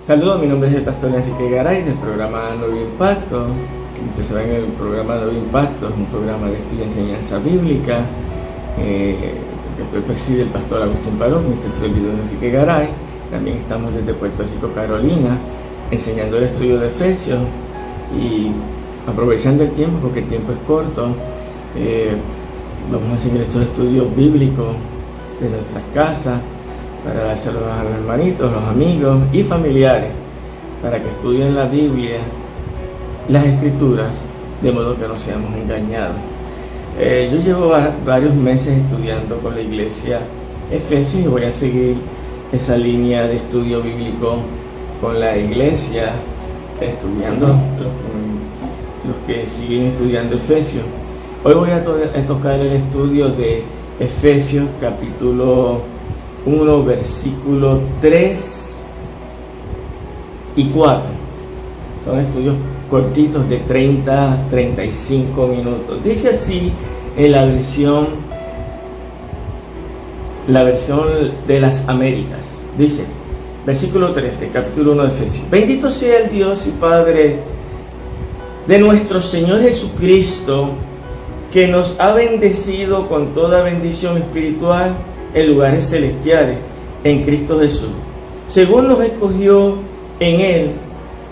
Saludos, mi nombre es el pastor Enrique Garay del programa Nuevo Impacto. Ustedes saben, el programa Nuevo Impacto es un programa de estudio y enseñanza bíblica que preside el pastor Agustín Parón. Este es el servidor Enrique Garay. También estamos desde Puerto Rico, Carolina, enseñando el estudio de Efesios y aprovechando el tiempo, porque el tiempo es corto. Vamos a seguir estos estudios bíblicos de nuestras casas para dárselos a los hermanitos, los amigos y familiares, para que estudien la Biblia, las Escrituras, de modo que no seamos engañados. Yo llevo varios meses estudiando con la iglesia Efesios y voy a seguir esa línea de estudio bíblico con la iglesia, estudiando los que siguen estudiando Efesios. Hoy voy a tocar el estudio de Efesios capítulo 1, versículos 3 y 4. Son estudios cortitos de 30-35 minutos. Dice así en la versión de las Américas. Dice, versículo 3 del capítulo 1 de Efesios: Bendito sea el Dios y Padre de nuestro Señor Jesucristo, que nos ha bendecido con toda bendición espiritual en lugares celestiales, en Cristo Jesús, según nos escogió en Él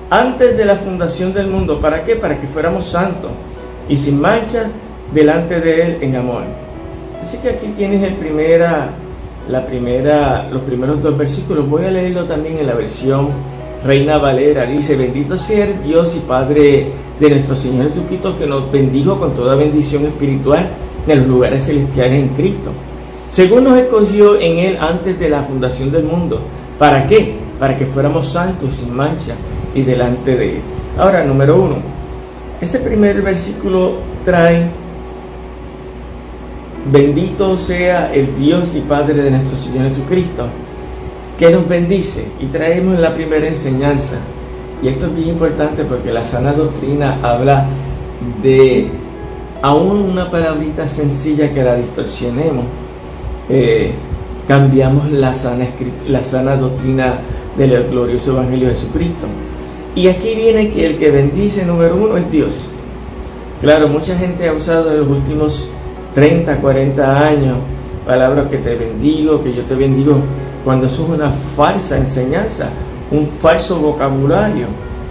antes de la fundación del mundo. ¿Para qué? Para que fuéramos santos y sin mancha delante de Él en amor. Así que aquí tienes los primeros dos versículos. Voy a leerlo también en la versión Reina Valera. Dice: Bendito sea el Dios y Padre de nuestro Señor Jesucristo, que nos bendijo con toda bendición espiritual en los lugares celestiales en Cristo, según nos escogió en Él antes de la fundación del mundo. ¿Para qué? Para que fuéramos santos, sin mancha y delante de Él. Ahora, número 1. Ese primer versículo trae: Bendito sea el Dios y Padre de nuestro Señor Jesucristo, que nos bendice. Y traemos la primera enseñanza. Y esto es bien importante porque la sana doctrina habla de aún una palabrita sencilla que la distorsionemos. Cambiamos la sana doctrina del glorioso Evangelio de Jesucristo. Y aquí viene que el que bendice, número 1, es Dios. Claro, mucha gente ha usado en los últimos 30, 40 años palabras que te bendigo, que yo te bendigo, cuando eso es una falsa enseñanza, un falso vocabulario.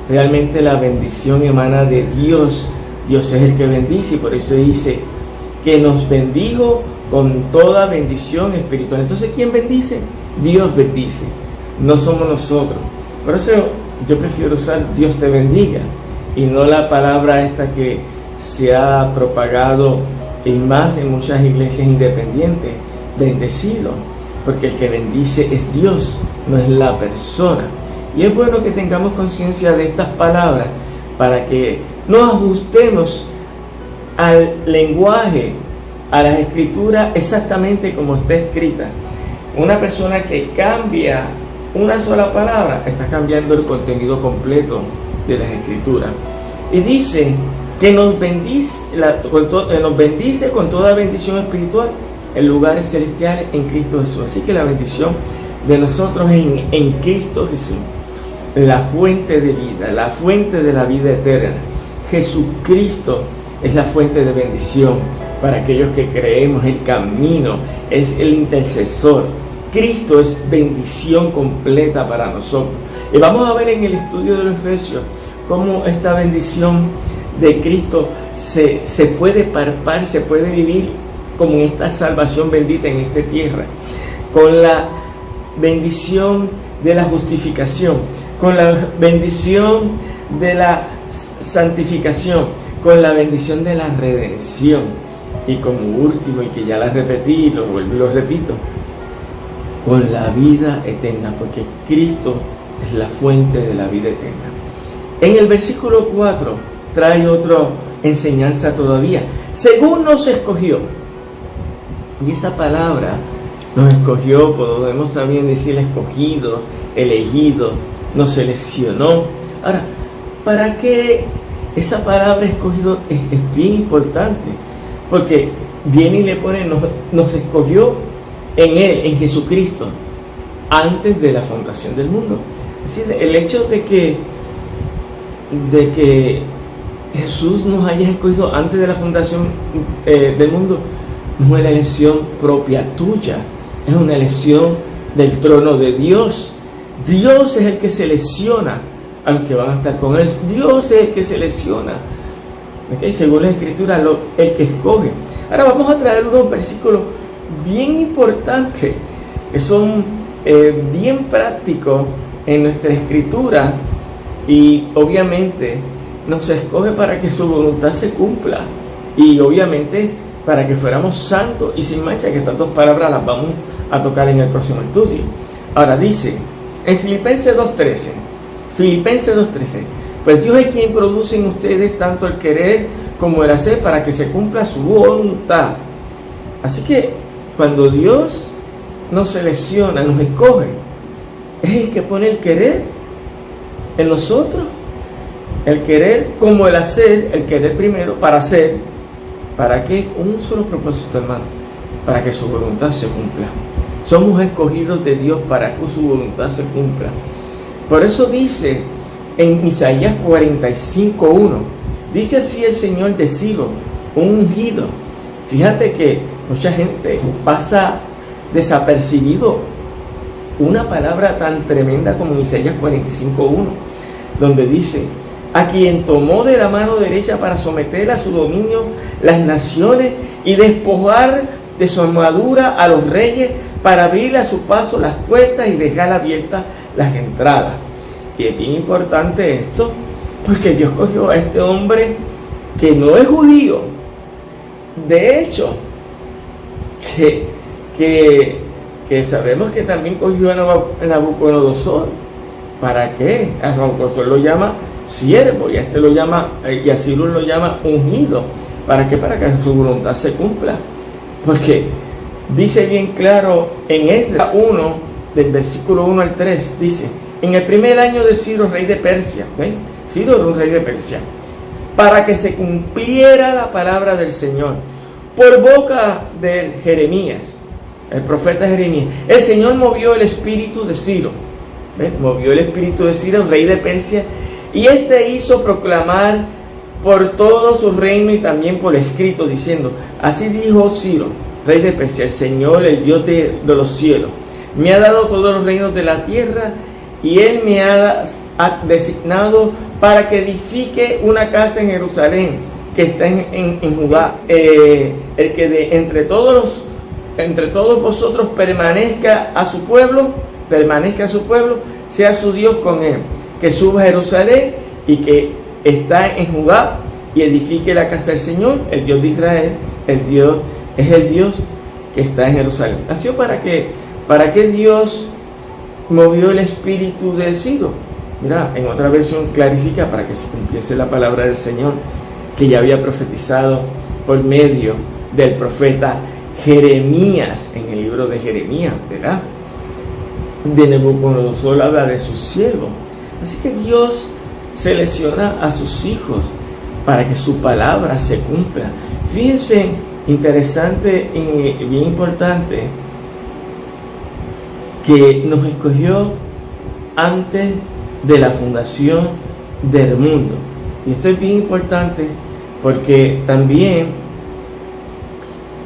Realmente la bendición emana de Dios. Dios es el que bendice, y por eso dice que nos bendijo con toda bendición espiritual. Entonces, ¿quién bendice? Dios bendice, no somos nosotros. Por eso yo prefiero usar Dios te bendiga, y no la palabra esta que se ha propagado en muchas iglesias independientes, bendecido, porque el que bendice es Dios, no es la persona. Y es bueno que tengamos conciencia de estas palabras para que nos ajustemos al lenguaje, a las escrituras, exactamente como está escrita. Una persona que cambia una sola palabra está cambiando el contenido completo de las escrituras. Y dice que nos bendice con toda bendición espiritual en lugares celestiales en Cristo Jesús. Así que la bendición de nosotros es en Cristo Jesús, la fuente de vida, la fuente de la vida eterna. Jesucristo es la fuente de bendición para aquellos que creemos, el camino, es el intercesor. Cristo es bendición completa para nosotros. Y vamos a ver en el estudio de los Efesios cómo esta bendición de Cristo se puede palpar, se puede vivir como en esta salvación bendita en esta tierra, con la bendición de la justificación, con la bendición de la santificación, con la bendición de la redención, y como último, y que ya la repetí, lo vuelvo y lo repito, con la vida eterna, porque Cristo es la fuente de la vida eterna. En el versículo 4 trae otra enseñanza todavía: según nos escogió. Y esa palabra, nos escogió, podemos también decir escogido, elegido, nos seleccionó. Ahora, ¿para qué esa palabra escogido es bien importante? Porque viene y le pone, nos escogió en Él, en Jesucristo, antes de la fundación del mundo. Es decir, el hecho de que Jesús nos haya escogido antes de la fundación del mundo no es una elección propia tuya, es una elección del trono de Dios. Dios es el que selecciona a los que van a estar con Él. Dios es el que selecciona, ¿okay? Según la Escritura, el que escoge. Ahora vamos a traer unos versículos bien importantes, que son bien prácticos en nuestra Escritura, y obviamente nos escoge para que su voluntad se cumpla, y obviamente para que fuéramos santos y sin mancha, que estas dos palabras las vamos a tocar en el próximo estudio. Ahora dice en Filipenses 2.13, pues Dios es quien produce en ustedes tanto el querer como el hacer para que se cumpla su voluntad. Así que cuando Dios nos selecciona, nos escoge, es el que pone el querer en nosotros, el querer como el hacer, el querer primero para hacer. ¿Para qué? Un solo propósito, hermano: para que su voluntad se cumpla. Somos escogidos de Dios para que su voluntad se cumpla. Por eso dice en Isaías 45.1, dice así el Señor de Ciro, un ungido. Fíjate que mucha gente pasa desapercibido una palabra tan tremenda como Isaías 45.1, donde dice: a quien tomó de la mano derecha para someter a su dominio las naciones y despojar de su armadura a los reyes, para abrir a su paso las puertas y dejar abiertas las entradas. Y es bien importante esto, porque Dios cogió a este hombre que no es judío. De hecho, que sabemos que también cogió a Nabucodonosor. ¿Para qué? A Nabucodonosor lo llama siervo, y a este lo llama, y a Ciro lo llama ungido. ¿Para qué? Para que su voluntad se cumpla. Porque dice bien claro en Esdras 1, del versículo 1 al 3, dice: en el primer año de Ciro, rey de Persia, ¿ven? Ciro era un rey de Persia, para que se cumpliera la palabra del Señor por boca de Jeremías, el profeta Jeremías, el Señor movió el espíritu de Ciro, ¿ven? Movió el espíritu de Ciro, rey de Persia, y este hizo proclamar por todo su reino y también por escrito, diciendo: así dijo Ciro, rey de Persia, el Señor, el Dios de los cielos, me ha dado todos los reinos de la tierra, y Él me ha designado para que edifique una casa en Jerusalén, que está en Judá, el que entre todos vosotros permanezca a su pueblo, sea su Dios con él, que suba a Jerusalén y que está en Judá, y edifique la casa del Señor, el Dios de Israel. Es el Dios que está en Jerusalén. Así para que Dios movió el espíritu de Ciro. Mira, en otra versión clarifica: para que se cumpliese la palabra del Señor que ya había profetizado por medio del profeta Jeremías, en el libro de Jeremías, ¿verdad? De Nabucodonosor habla de su siervo. Así que Dios selecciona a sus hijos para que su palabra se cumpla. Fíjense, interesante y bien importante, que nos escogió antes de la fundación del mundo. Y esto es bien importante porque también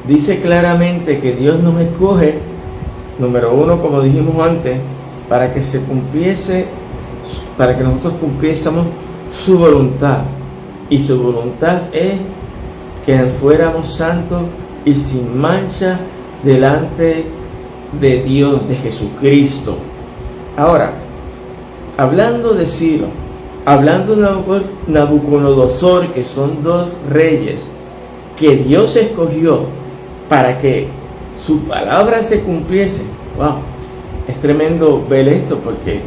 dice claramente que Dios nos escoge, número uno, como dijimos antes, para que nosotros cumpliésemos su voluntad. Y su voluntad es que fuéramos santos y sin mancha delante de Dios, de Jesucristo. Ahora, hablando de Ciro, hablando de Nabucodonosor, que son dos reyes que Dios escogió para que su palabra se cumpliese. Wow, es tremendo ver esto, porque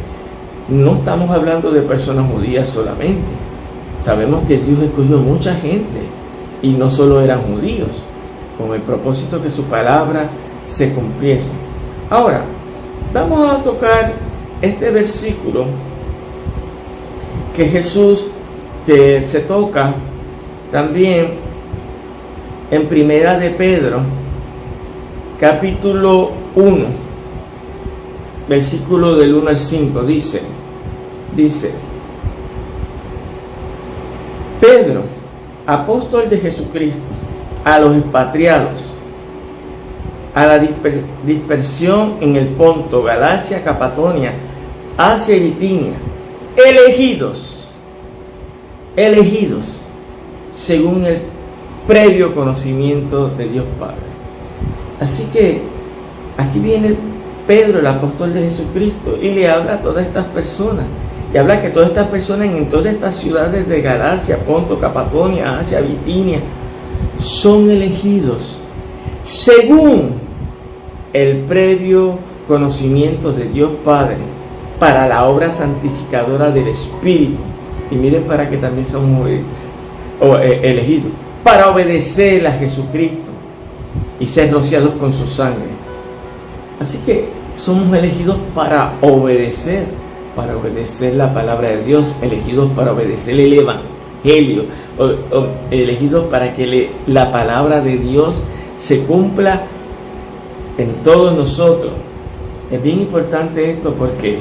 no estamos hablando de personas judías solamente. Sabemos que Dios escogió mucha gente, y no solo eran judíos, con el propósito que su palabra se cumpliese. Ahora, vamos a tocar este versículo que Jesús que se toca también en Primera de Pedro, capítulo 1, versículo del 1 al 5, dice: dice: Pedro, apóstol de Jesucristo, a los expatriados, a la dispersión en el Ponto, Galacia, Capatonia, Asia y Bitinia, elegidos según el previo conocimiento de Dios Padre. Así que aquí viene Pedro, el apóstol de Jesucristo, y le habla a todas estas personas. Y habla que todas estas personas en todas estas ciudades de Galacia, Ponto, Capatonia, Asia, Bitinia, son elegidos según el previo conocimiento de Dios Padre para la obra santificadora del Espíritu. Y miren para que también somos elegidos para obedecer a Jesucristo y ser rociados con su sangre. Así que somos elegidos para obedecer la palabra de Dios, elegidos para obedecer el Evangelio, elegidos para que la palabra de Dios se cumpla en todos nosotros. Es bien importante esto porque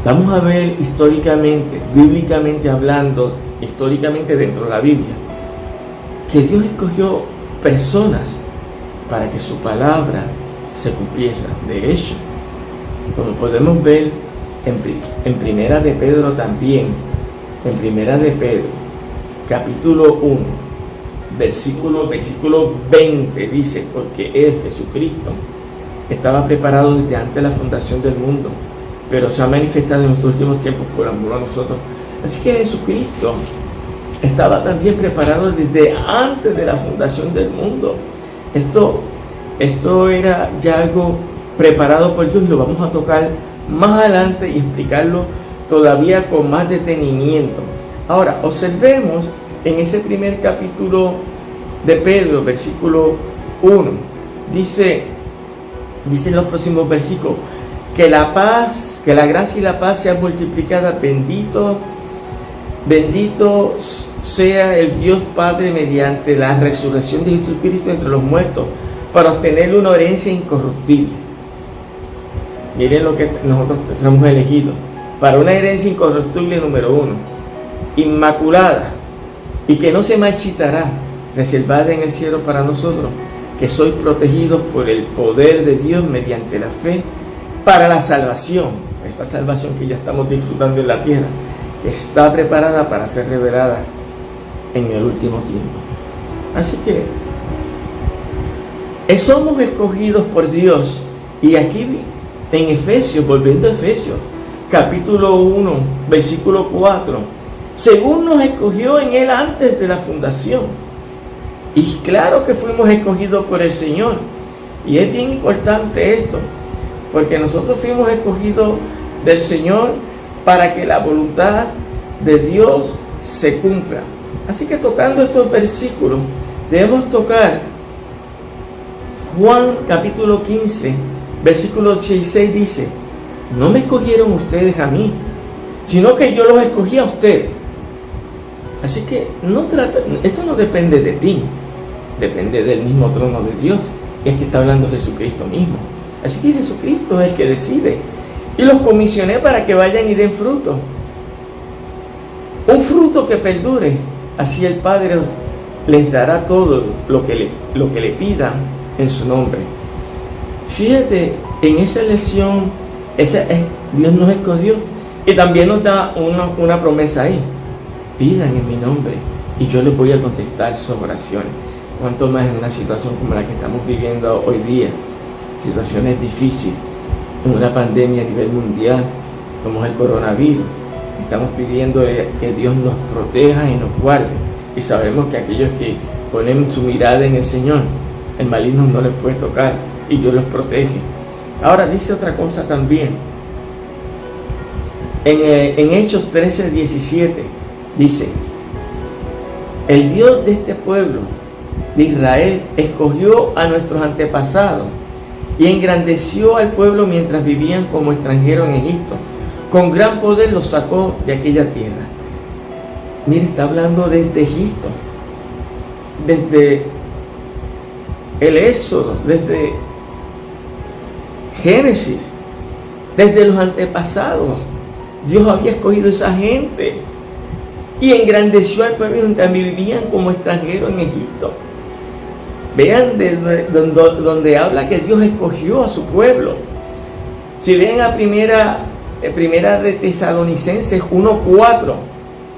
vamos a ver históricamente, bíblicamente hablando, históricamente dentro de la Biblia, que Dios escogió personas para que su palabra se cumpliese. De hecho, como podemos ver en Primera de Pedro también, en Primera de Pedro, capítulo 1, versículo 20, dice: porque Él, Jesucristo, estaba preparado desde antes de la fundación del mundo, pero se ha manifestado en los últimos tiempos por amor a nosotros. Así que Jesucristo estaba también preparado desde antes de la fundación del mundo. Esto era ya algo preparado por Dios, y lo vamos a tocar más adelante y explicarlo todavía con más detenimiento. Ahora, observemos en ese primer capítulo de Pedro, versículo 1, dice en los próximos versículos: que la paz, que la gracia y la paz sean multiplicadas. Bendito sea el Dios Padre mediante la resurrección de Jesucristo entre los muertos, para obtener una herencia incorruptible. Miren lo que nosotros somos elegidos para una herencia incorruptible, número 1, inmaculada y que no se marchitará, reservada en el cielo para nosotros, que sois protegidos por el poder de Dios mediante la fe, para la salvación, esta salvación que ya estamos disfrutando en la tierra, que está preparada para ser revelada en el último tiempo. Así que somos escogidos por Dios. Y aquí en Efesios, volviendo a Efesios, capítulo 1, versículo 4, según nos escogió en Él antes de la fundación. Y claro que fuimos escogidos por el Señor. Y es bien importante esto, porque nosotros fuimos escogidos del Señor para que la voluntad de Dios se cumpla. Así que tocando estos versículos, debemos tocar Juan capítulo 15, versículo 16, dice: no me escogieron ustedes a mí, sino que yo los escogí a ustedes. Así que esto no depende de ti, depende del mismo trono de Dios. Y aquí está hablando Jesucristo mismo. Así que Jesucristo es el que decide. Y los comisioné para que vayan y den fruto. Un fruto que perdure. Así el Padre les dará todo lo que le pidan en su nombre. Fíjate, en esa elección, Dios nos escogió. Y también nos da una promesa ahí: pidan en mi nombre y yo les voy a contestar sus oraciones. Cuanto más en una situación como la que estamos viviendo hoy día, situaciones difíciles, en una pandemia a nivel mundial como es el coronavirus. Estamos pidiendo que Dios nos proteja y nos guarde, y sabemos que aquellos que ponen su mirada en el Señor, el maligno no les puede tocar y Dios los protege. Ahora dice otra cosa también en Hechos 13:17, dice: el Dios de este pueblo de Israel escogió a nuestros antepasados y engrandeció al pueblo mientras vivían como extranjeros en Egipto. Con gran poder los sacó de aquella tierra. Mire, está hablando desde Egipto, desde el Éxodo, desde Génesis, desde los antepasados. Dios había escogido a esa gente y engrandeció al pueblo donde vivían como extranjeros en Egipto. Vean donde habla que Dios escogió a su pueblo. Si leen a primera de Tesalonicenses 1:4,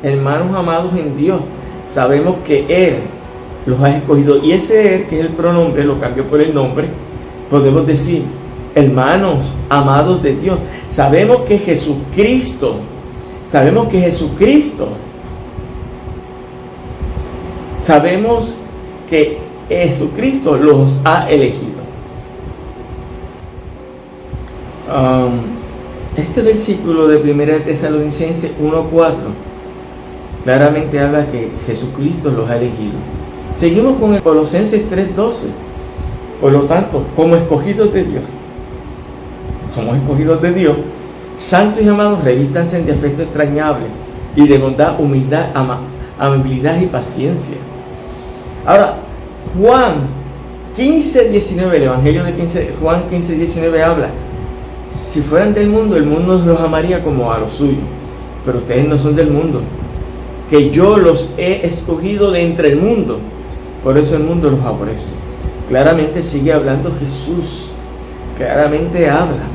hermanos amados en Dios, sabemos que Él los ha escogido. Y ese Él, que es el pronombre, lo cambió por el nombre. Podemos decir, hermanos amados de Dios. Sabemos que Jesucristo sabemos que Jesucristo los ha elegido. Este versículo de 1 Tesalonicenses 1:4 claramente habla que Jesucristo los ha elegido. Seguimos con el Colosenses 3:12. Por lo tanto, como escogidos de Dios, somos escogidos de Dios, santos y amados, revístanse de afecto extrañable y de bondad, humildad, amabilidad y paciencia. Ahora, Juan 15:19, el Evangelio de Juan 15:19 habla: si fueran del mundo, el mundo los amaría como a los suyos, pero ustedes no son del mundo, que yo los he escogido de entre el mundo, por eso el mundo los aborrece. Claramente sigue hablando Jesús, claramente habla,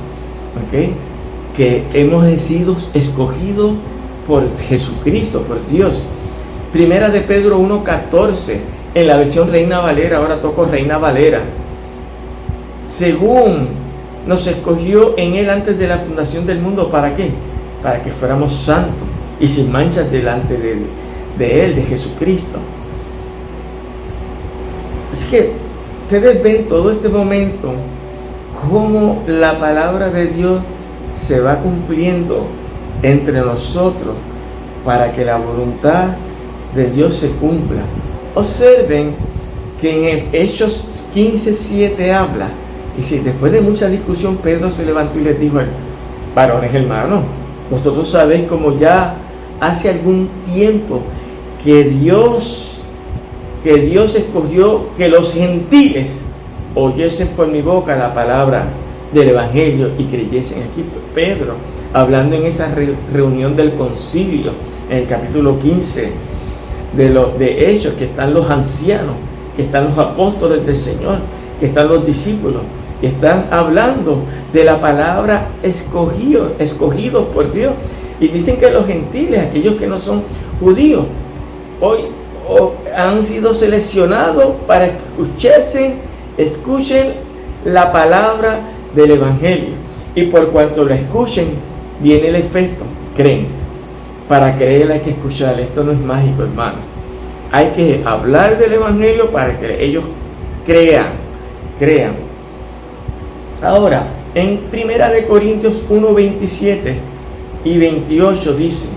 ¿ok?, que hemos sido escogidos por Jesucristo, por Dios. Primera de Pedro 1:14, en la versión Reina Valera, ahora toco Reina Valera. Según nos escogió en Él antes de la fundación del mundo, ¿para qué? Para que fuéramos santos y sin manchas delante de Él, de Jesucristo. Así que ustedes ven todo este momento, cómo la palabra de Dios se va cumpliendo entre nosotros para que la voluntad de Dios se cumpla. Observen que en Hechos 15:7 habla, y si después de mucha discusión Pedro se levantó y les dijo: varones hermanos, vosotros sabéis como ya hace algún tiempo que Dios escogió que los gentiles oyesen por mi boca la palabra del Evangelio y creyesen. Aquí Pedro, hablando en esa reunión del concilio, en el capítulo 15 de Hechos, que están los ancianos, que están los apóstoles del Señor, que están los discípulos, y están hablando de la palabra escogidos por Dios, y dicen que los gentiles, aquellos que no son judíos, hoy han sido seleccionados para que escuchen la palabra del Evangelio, y por cuanto lo escuchen, viene el efecto: creen. Para creer hay que escuchar. Esto no es mágico, hermano. Hay que hablar del Evangelio para que ellos crean. Ahora, en 1 Corintios 1:27 y 28 dice,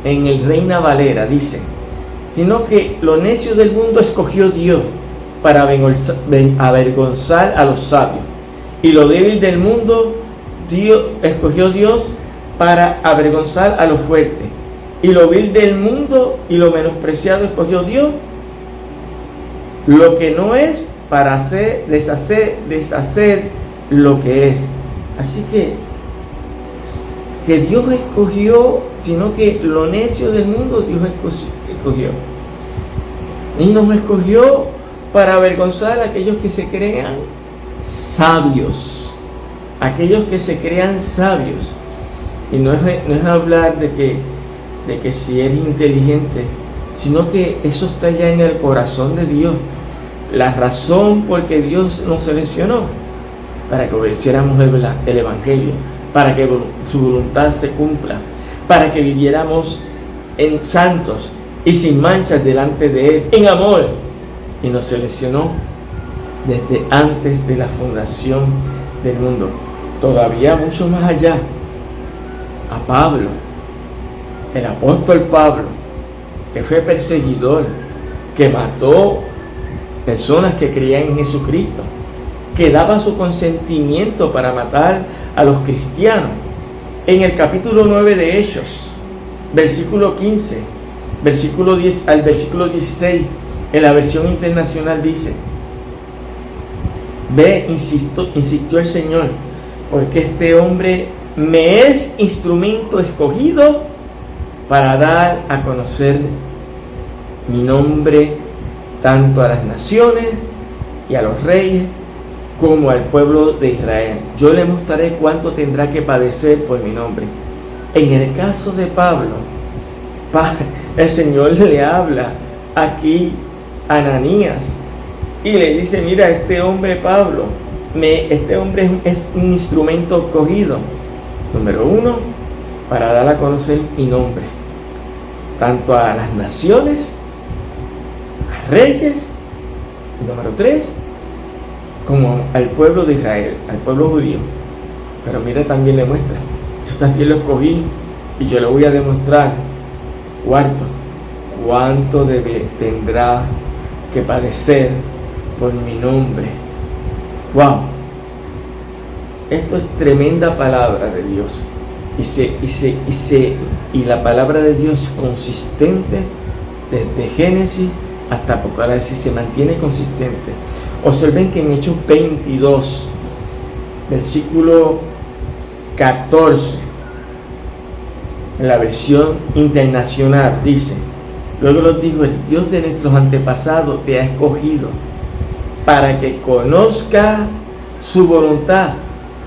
en el Reina Valera dice: sino que lo necio del mundo escogió Dios para avergonzar a los sabios, y lo débil del mundo escogió Dios para avergonzar a los fuertes, y lo vil del mundo y lo menospreciado escogió Dios, lo que no es, para deshacer lo que es. Así que Dios escogió, sino que lo necio del mundo Dios escogió, y nos escogió para avergonzar a aquellos que se crean sabios, y no es hablar de que si eres inteligente, sino que eso está ya en el corazón de Dios, la razón por que Dios nos seleccionó, para que obedeciéramos el Evangelio, para que su voluntad se cumpla, para que viviéramos en santos y sin manchas delante de Él, en amor, y nos seleccionó desde antes de la fundación del mundo. Todavía mucho más allá, a Pablo, el apóstol Pablo, que fue perseguidor, que mató personas que creían en Jesucristo, que daba su consentimiento para matar a los cristianos. En el capítulo 9 de Hechos, versículo 15, versículo 10 al versículo 16, en la versión internacional dice: insistió el Señor, porque este hombre me es instrumento escogido para dar a conocer mi nombre tanto a las naciones y a los reyes como al pueblo de Israel. Yo le mostraré cuánto tendrá que padecer por mi nombre. En el caso de Pablo, el Señor le habla aquí a Ananías y le dice: mira, este hombre Pablo, este hombre es un instrumento escogido, número uno, para dar a conocer mi nombre tanto a las naciones, a reyes, y número tres, como al pueblo de Israel, al pueblo judío. Pero mira, también le muestra: yo también lo escogí y yo le voy a demostrar, cuarto, cuánto tendrá que padecer por mi nombre. ¡Wow! Esto es tremenda palabra de Dios. Y la palabra de Dios es consistente desde Génesis hasta Apocalipsis, se mantiene consistente. Observen que en Hechos 22, versículo 14, en la versión internacional, dice: luego los dijo: el Dios de nuestros antepasados te ha escogido para que conozca su voluntad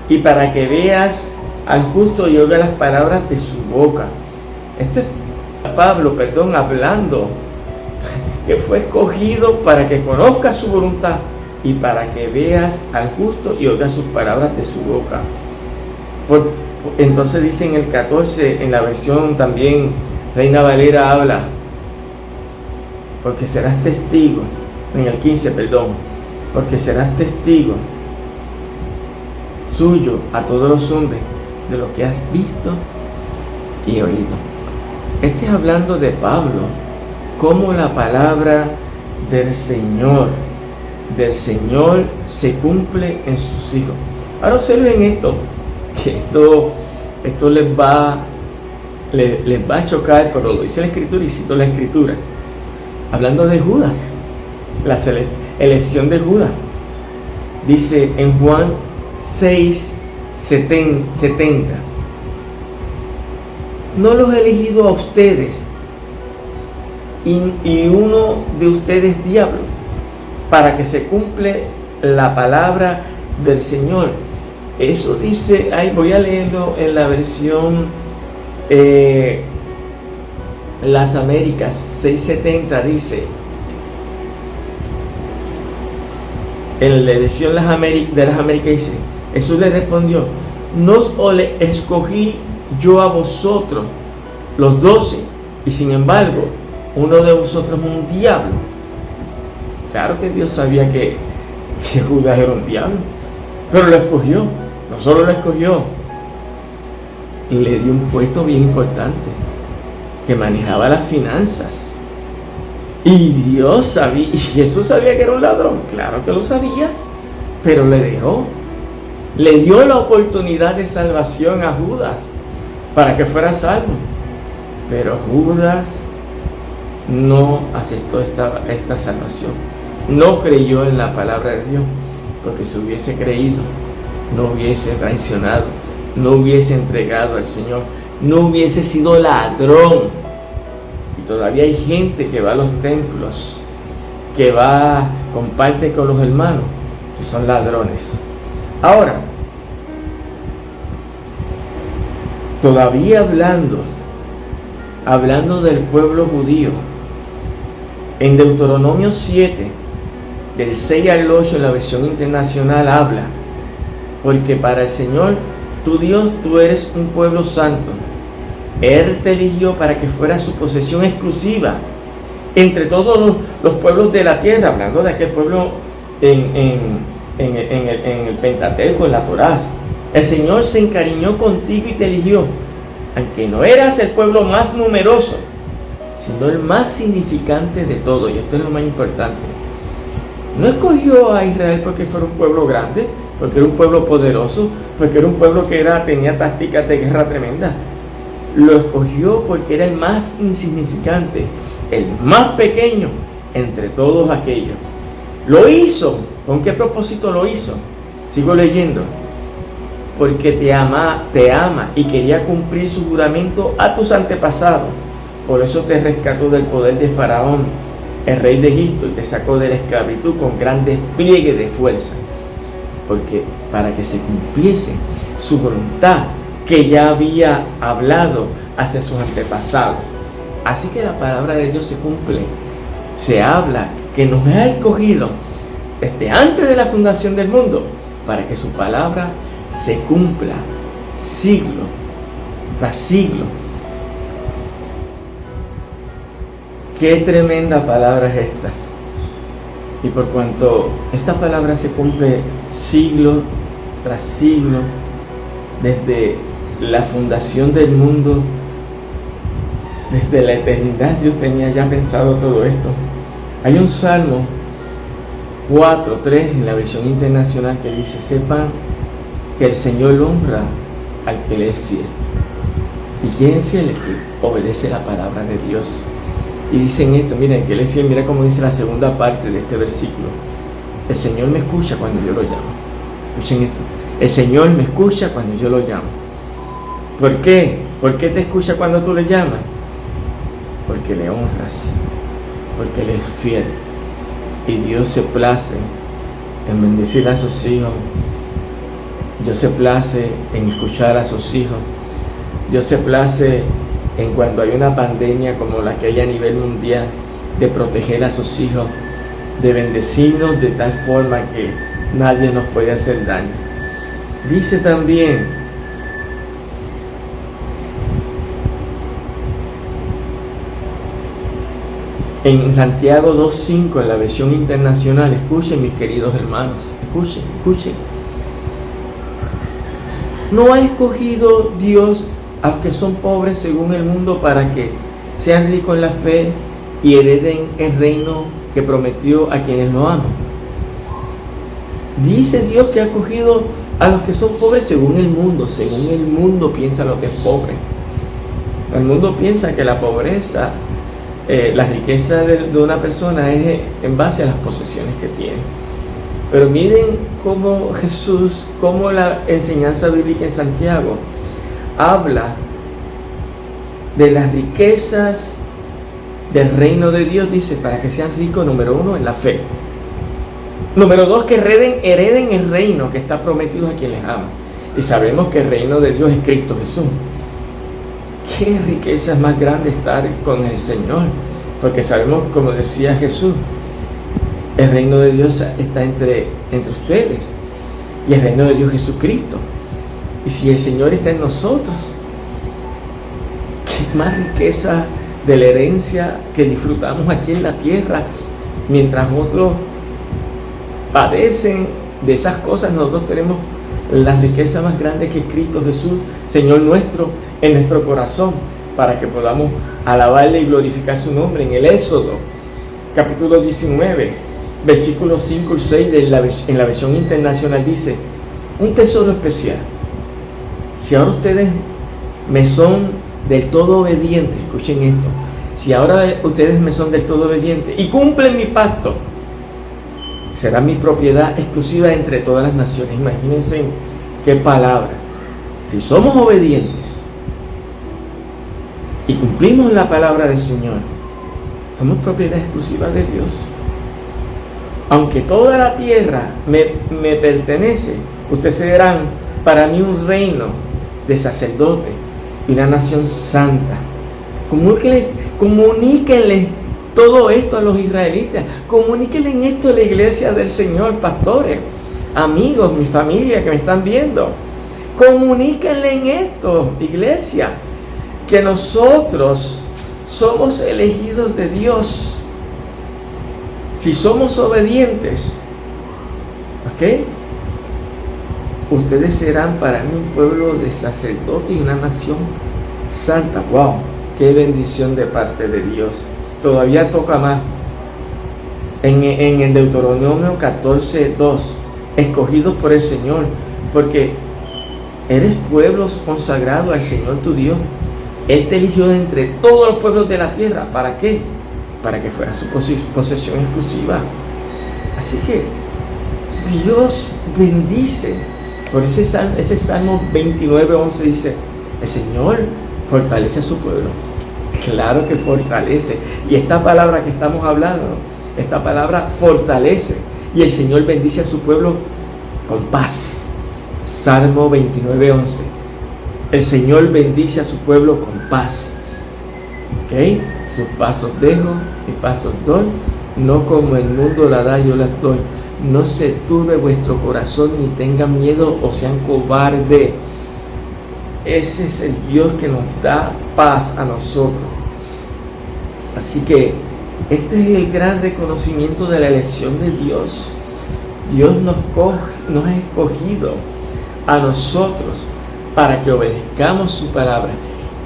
y para que veas al justo y oiga las palabras de su boca. Esto es Pablo, hablando que fue escogido para que conozca su voluntad y para que veas al justo y oiga sus palabras de su boca. Entonces dice en el 14, en la versión también Reina Valera habla: porque serás testigo. En el 15, porque serás testigo suyo a todos los hombres de lo que has visto y oído. Este es hablando de Pablo, cómo la palabra del Señor se cumple en sus hijos. Ahora observen esto, que esto les va a chocar, pero lo dice la Escritura y cito la Escritura. Hablando de Judas, la elección de Judas, dice en Juan 6:70: no los he elegido a ustedes y uno de ustedes diablo, para que se cumple la palabra del Señor. Eso dice, ahí voy a leerlo en la versión Las Américas 6:70, dice, en la edición de las Américas dice: Jesús le respondió: no os escogí yo a vosotros los 12, y sin embargo uno de vosotros es un diablo. Claro que Dios sabía que Judas era un diablo, pero lo escogió. No solo lo escogió, le dio un puesto bien importante, que manejaba las finanzas. Y Dios sabía, y Jesús sabía que era un ladrón, claro que lo sabía, pero le dejó. Le dio la oportunidad de salvación a Judas para que fuera salvo. Pero Judas no aceptó esta salvación. No creyó en la palabra de Dios, porque si hubiese creído, no hubiese traicionado, no hubiese entregado al Señor, no hubiese sido ladrón. Y todavía hay gente que va a los templos, que comparte con los hermanos, y son ladrones. Ahora, todavía hablando del pueblo judío, en Deuteronomio 7, del 6 al 8, en la versión internacional habla: porque para el Señor tu Dios tú eres un pueblo santo. Él te eligió para que fuera su posesión exclusiva entre todos los pueblos de la tierra, hablando de aquel pueblo en el Pentateuco, en la Torá. El Señor se encariñó contigo y te eligió, aunque no eras el pueblo más numeroso, sino el más significante de todo. Y esto es lo más importante: no escogió a Israel porque fuera un pueblo grande, porque era un pueblo poderoso, porque era un pueblo que tenía tácticas de guerra tremenda. Lo escogió porque era el más insignificante, el más pequeño entre todos aquellos. Lo hizo. ¿Con qué propósito lo hizo? Sigo leyendo. porque te ama y quería cumplir su juramento a tus antepasados. Por eso te rescató del poder de Faraón, el rey de Egipto, y te sacó de la esclavitud con gran despliegue de fuerza, porque para que se cumpliese su voluntad que ya había hablado hacia sus antepasados. Así que la palabra de Dios se cumple, se habla que nos ha escogido desde antes de la fundación del mundo para que su palabra se cumpla siglo tras siglo. Qué tremenda palabra es esta. Y por cuanto esta palabra se cumple siglo tras siglo, desde la fundación del mundo, desde la eternidad, Dios tenía ya pensado todo esto. Hay un Salmo 4:3 en la versión internacional que dice: sepan que el Señor honra al que le es fiel. ¿Y quién es fiel? El que obedece la palabra de Dios. Y dicen esto, miren, que Él es fiel. Mira cómo dice la segunda parte de este versículo: el Señor me escucha cuando yo lo llamo. Escuchen esto: el Señor me escucha cuando yo lo llamo. ¿Por qué? ¿Por qué te escucha cuando tú le llamas? Porque le honras, porque Él es fiel. Y Dios se place en bendecir a sus hijos. Dios se place en escuchar a sus hijos. Dios se place en cuando hay una pandemia como la que hay a nivel mundial, de proteger a sus hijos, de bendecirnos de tal forma que nadie nos puede hacer daño. Dice también en Santiago 2:5, en la versión internacional, escuchen mis queridos hermanos, escuchen. ¿No ha escogido Dios a los que son pobres según el mundo para que sean ricos en la fe y hereden el reino que prometió a quienes lo aman? Dice Dios que ha escogido a los que son pobres según el mundo. Según el mundo piensa lo que es pobre. El mundo piensa que la pobreza, la riqueza de una persona es en base a las posesiones que tiene. Pero miren cómo Jesús, cómo la enseñanza bíblica en Santiago habla de las riquezas del reino de Dios. Dice, para que sean ricos, número 1, en la fe. Número 2, que hereden el reino que está prometido a quienes aman. Y sabemos que el reino de Dios es Cristo Jesús. Qué riqueza más grande estar con el Señor, porque sabemos, como decía Jesús, el reino de Dios está entre ustedes, y el reino de Dios es Jesucristo. Y si el Señor está en nosotros, qué más riqueza de la herencia que disfrutamos aquí en la tierra. Mientras otros padecen de esas cosas, nosotros tenemos la riqueza más grande que es Cristo Jesús, Señor nuestro, en nuestro corazón, para que podamos alabarle y glorificar su nombre. En el Éxodo, capítulo 19, versículos 5 y 6 en la versión internacional dice: un tesoro especial. Si ahora ustedes me son del todo obedientes, escuchen esto, si ahora ustedes me son del todo obedientes y cumplen mi pacto, será mi propiedad exclusiva entre todas las naciones. Imagínense qué palabra. Si somos obedientes y cumplimos la palabra del Señor, somos propiedad exclusiva de Dios. Aunque toda la tierra me pertenece, ustedes serán para mí un reino de sacerdotes y una nación santa. Comuníquenle todo esto a los israelitas. Comuníquenle esto a la iglesia del Señor, pastores, amigos, mi familia que me están viendo. Comuníquenle esto, iglesia, que nosotros somos elegidos de Dios. Si somos obedientes, ¿ok? Ustedes serán para mí un pueblo de sacerdotes y una nación santa. ¡Wow! ¡Qué bendición de parte de Dios! Todavía toca más. En el Deuteronomio 14:2, escogidos por el Señor, porque eres pueblo consagrado al Señor tu Dios. Él te eligió de entre todos los pueblos de la tierra. ¿Para qué? Para que fuera su posesión exclusiva. Así que Dios bendice Por ese Salmo 29:11 dice: el Señor fortalece a su pueblo. Claro que fortalece. Y esta palabra que estamos hablando, esta palabra fortalece. Y el Señor bendice a su pueblo con paz. Salmo 29:11. El Señor bendice a su pueblo con paz. ¿Ok? Sus pasos dejo, mis pasos doy. No como el mundo la da, yo las doy. No se turbe vuestro corazón, ni tengan miedo o sean cobardes. Ese es el Dios que nos da paz a nosotros. Así que este es el gran reconocimiento de la elección de Dios. Dios nos ha escogido a nosotros para que obedezcamos su palabra.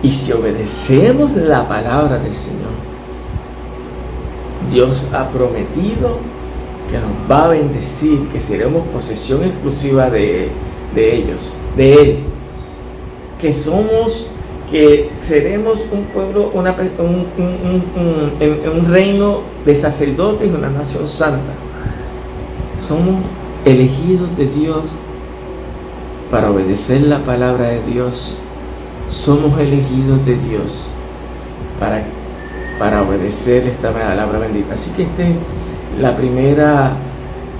Y si obedecemos la palabra del Señor, Dios ha prometido que nos va a bendecir, que seremos posesión exclusiva de ellos, de Él. Que seremos un pueblo, un reino de sacerdotes y una nación santa. Somos elegidos de Dios para obedecer la palabra de Dios. Somos elegidos de Dios para obedecer esta palabra bendita. Así que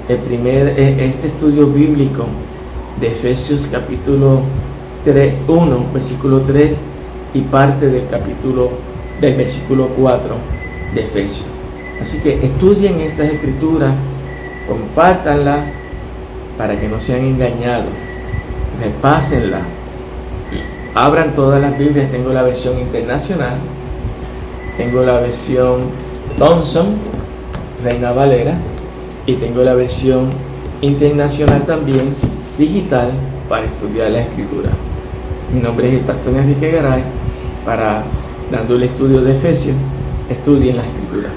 este estudio bíblico de Efesios capítulo 1, versículo 3 y parte del versículo 4 de Efesios. Así que estudien estas escrituras, compártanlas para que no sean engañados, repásenlas, abran todas las Biblias. Tengo la versión internacional, tengo la versión Thompson, Reina Valera, y tengo la versión internacional también, digital, para estudiar la escritura. Mi nombre es el pastor Enrique Garay, dando el estudio de Efesios. Estudien la escritura.